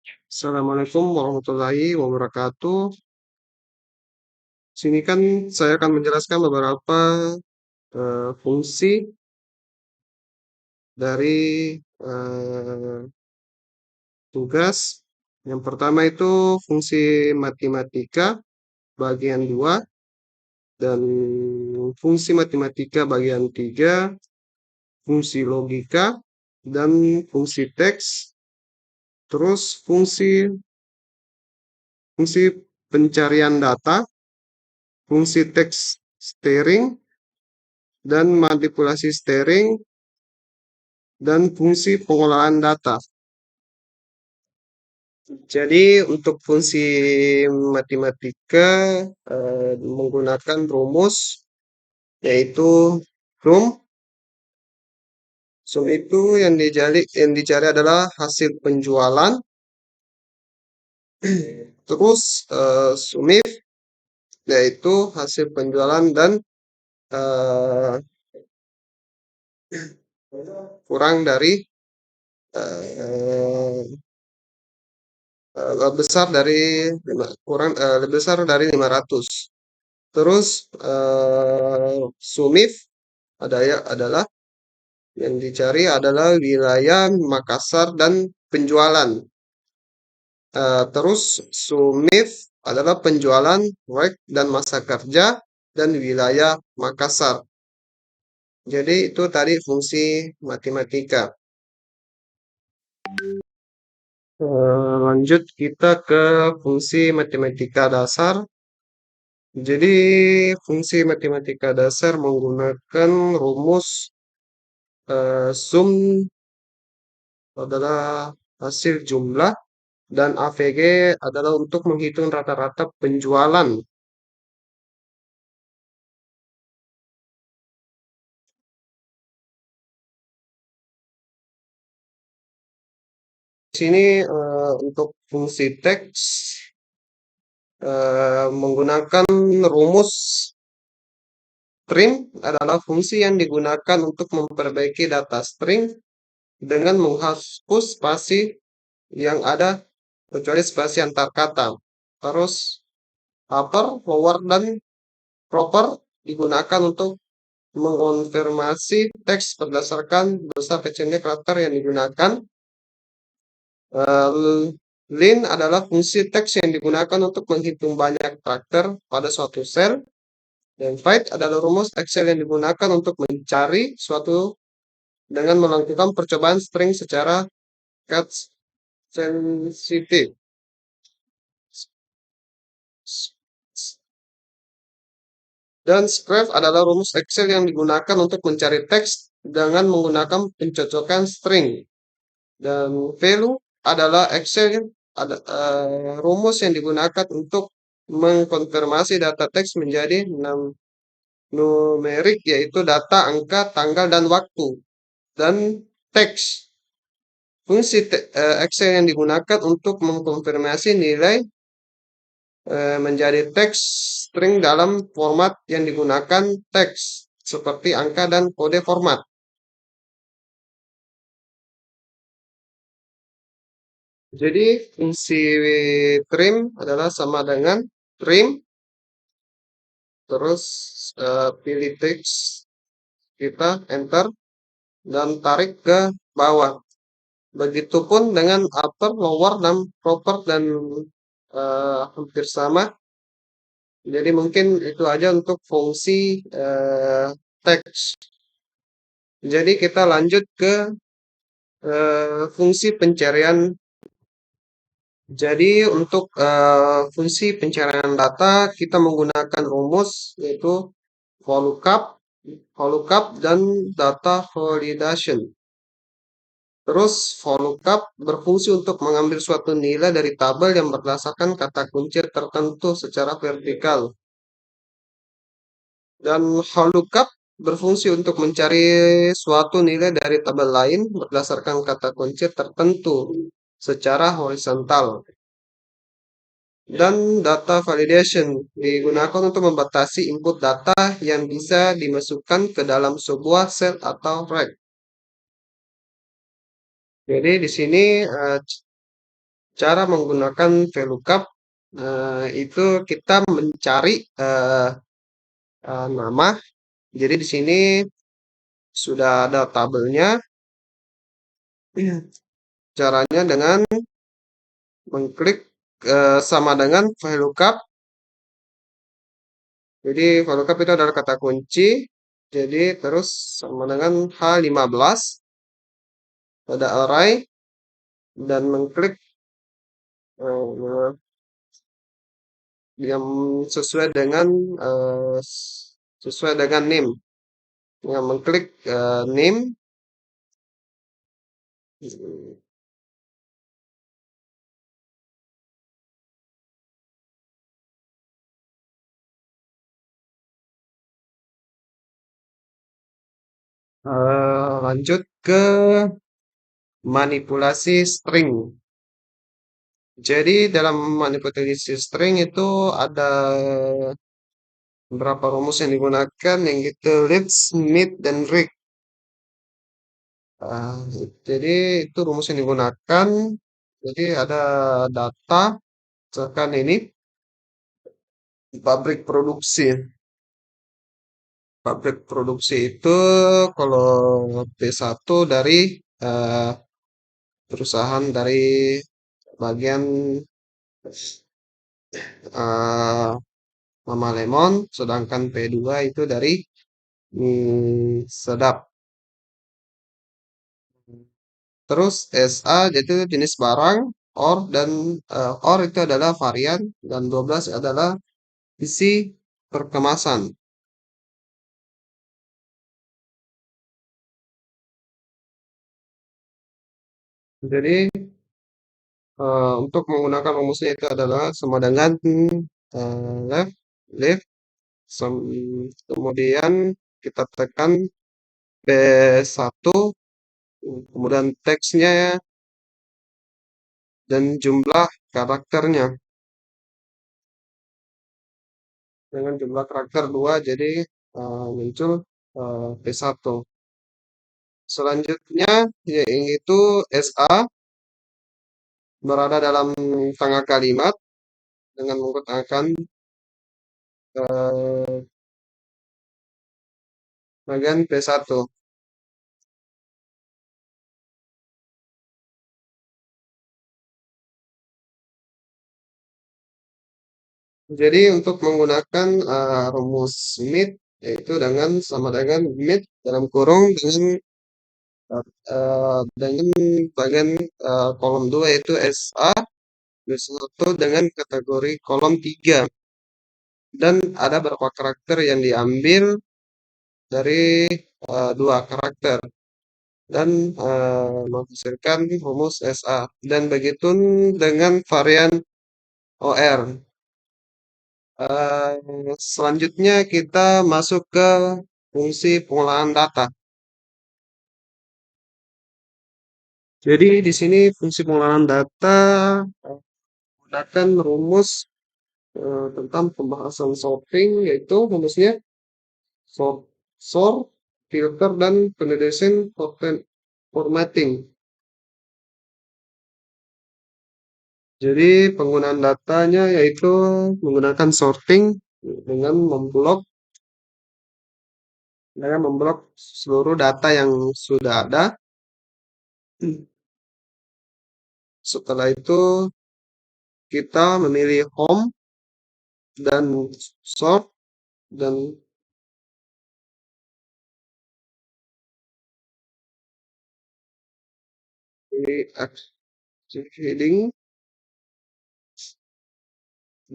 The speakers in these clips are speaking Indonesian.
Assalamualaikum warahmatullahi wabarakatuh. Sini kan saya akan menjelaskan beberapa fungsi dari eh, tugas. Yang pertama itu fungsi matematika bagian 2 dan fungsi matematika bagian 3, fungsi logika dan fungsi teks, terus fungsi pencarian data, fungsi teks steering dan manipulasi steering dan fungsi pengolahan data. Jadi untuk fungsi matematika menggunakan rumus yaitu sum. Sum itu yang dicari adalah hasil penjualan. Terus sumif yaitu hasil penjualan dan eh, kurang dari eh, besar dari lebih besar dari 500. Terus sumif adalah yang dicari adalah wilayah Makassar dan penjualan. Terus sumif adalah penjualan, proyek dan masa kerja dan wilayah Makassar. Jadi itu tadi fungsi matematika. Lanjut kita ke fungsi matematika dasar. Jadi fungsi matematika dasar menggunakan rumus sum adalah hasil jumlah dan AVG adalah untuk menghitung rata-rata penjualan. Di sini untuk fungsi teks menggunakan rumus string adalah fungsi yang digunakan untuk memperbaiki data string dengan menghapus spasi yang ada kecuali spasi antar kata. Terus upper, lower, dan proper digunakan untuk mengonfirmasi teks berdasarkan besar kecilnya karakter yang digunakan. Len adalah fungsi teks yang digunakan untuk menghitung banyak karakter pada suatu sel. Dan find adalah rumus Excel yang digunakan untuk mencari suatu dengan melakukan percobaan string secara case sensitive. Dan scrap adalah rumus Excel yang digunakan untuk mencari teks dengan menggunakan pencocokan string. Dan value adalah Excel rumus yang digunakan untuk mengkonfirmasi data teks menjadi numerik, yaitu data, angka, tanggal, dan waktu. Dan teks. Fungsi Excel yang digunakan untuk mengkonfirmasi nilai menjadi teks string dalam format yang digunakan teks seperti angka dan kode format. Jadi fungsi trim adalah sama dengan trim, terus pilih teks, kita enter dan tarik ke bawah. Begitupun dengan upper, lower, dan proper dan hampir sama. Jadi mungkin itu aja untuk fungsi teks. Jadi kita lanjut ke fungsi pencarian. Jadi untuk fungsi pencarian data kita menggunakan rumus yaitu VLOOKUP dan data validation. Terus VLOOKUP berfungsi untuk mengambil suatu nilai dari tabel yang berdasarkan kata kunci tertentu secara vertikal. Dan VLOOKUP berfungsi untuk mencari suatu nilai dari tabel lain berdasarkan kata kunci tertentu secara horizontal. Dan data validation digunakan untuk membatasi input data yang bisa dimasukkan ke dalam sebuah set atau array. Jadi di sini Cara menggunakan VLOOKUP itu kita mencari nama. Jadi di sini sudah ada tabelnya. Caranya dengan mengklik sama dengan VLOOKUP. Jadi VLOOKUP itu adalah kata kunci. Jadi terus sama dengan H15 pada array dan mengklik eh, yang sesuai dengan eh, sesuai dengan name. Dengan mengklik name. Lanjut ke manipulasi string. Jadi dalam manipulasi string itu ada beberapa rumus yang digunakan yang gitu list, mid, dan rig. Ah, jadi itu rumus yang digunakan. Jadi ada data, misalkan ini pabrik produksi. Pabrik produksi itu kalau P1 dari eh, perusahaan dari bagian eh, Mama Lemon, sedangkan P2 itu dari mie sedap. Terus SA yaitu jenis barang, OR dan OR itu adalah varian dan 12 adalah isi perkemasan. Jadi untuk menggunakan rumusnya itu adalah sama dengan left, left, kemudian kita tekan P1, kemudian teksnya ya, dan jumlah karakternya. Dengan jumlah karakter 2 jadi muncul P1. Selanjutnya yaitu SA berada dalam tengah kalimat dengan menggunakan bagian P1. Jadi untuk menggunakan rumus mid yaitu dengan sama dengan mid dalam kurung dengan bagian kolom 2 yaitu SA bersatu dengan kategori kolom 3 dan ada beberapa karakter yang diambil dari dua karakter dan menghasilkan rumus SA dan begitu dengan varian OR. Selanjutnya kita masuk ke fungsi pengolahan data. Jadi di sini fungsi pengolahan data menggunakan rumus tentang pembahasan sorting yaitu rumusnya sort, sort, filter dan pendetection formatting. Jadi penggunaan datanya yaitu menggunakan sorting dengan memblok seluruh data yang sudah ada. Setelah itu kita memilih home dan sort dan pilih active heading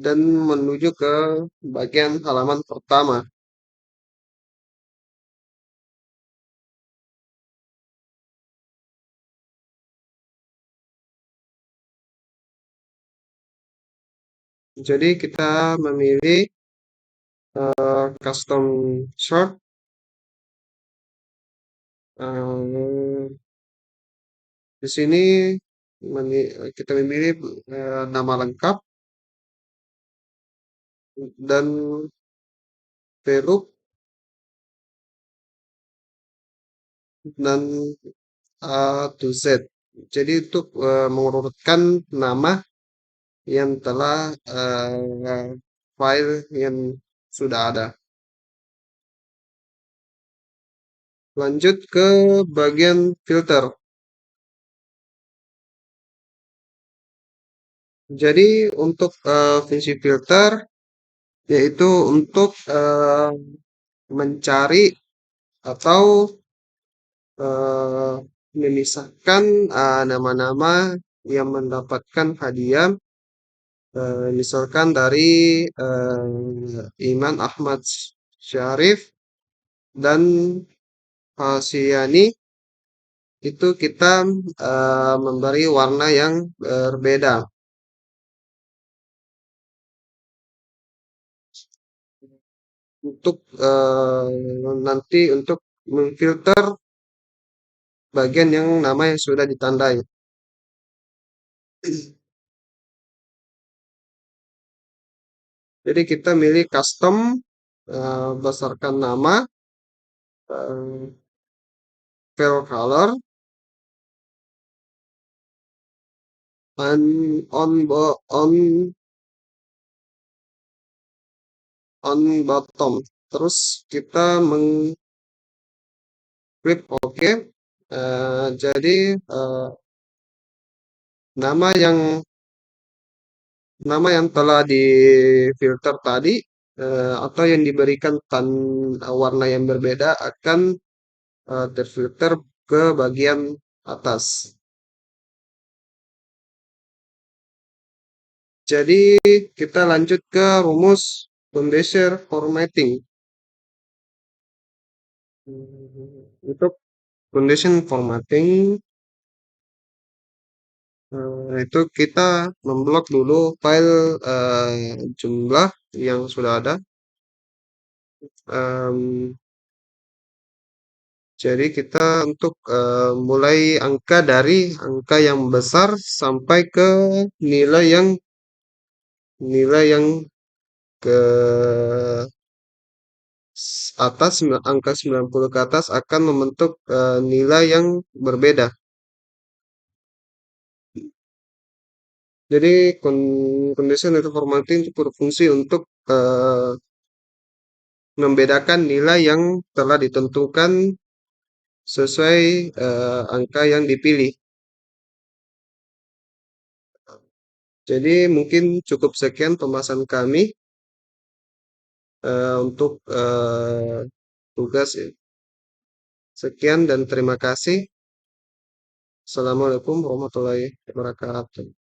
dan menuju ke bagian halaman pertama. Jadi kita memilih custom sort. eh, di sini kita memilih nama lengkap dan VLOOK dan A to Z. Jadi untuk mengurutkan nama yang telah file yang sudah ada. Lanjut ke bagian filter. Jadi untuk fungsi filter yaitu untuk mencari atau eh, memisahkan nama-nama yang mendapatkan hadiah, misalkan dari Iman Ahmad Syarif dan Hasiyani, itu kita memberi warna yang berbeda. Untuk nanti untuk memfilter bagian yang nama yang sudah ditandai. Jadi kita milih custom berdasarkan nama, eh, fill color, on bottom. Terus kita mengklik OK. Jadi nama yang telah difilter tadi atau yang diberikan warna yang berbeda akan terfilter ke bagian atas. Jadi kita lanjut ke rumus condition formatting. Untuk condition formatting itu kita memblok dulu file jumlah yang sudah ada. Em, jadi kita untuk mulai dari angka yang besar sampai ke nilai yang nilai yang ke atas angka 90 ke atas akan membentuk nilai yang berbeda. Jadi condition itu formatting itu berfungsi untuk membedakan nilai yang telah ditentukan sesuai angka yang dipilih. Jadi mungkin cukup sekian pembahasan kami untuk tugas ya. Sekian dan terima kasih. Assalamualaikum warahmatullahi wabarakatuh.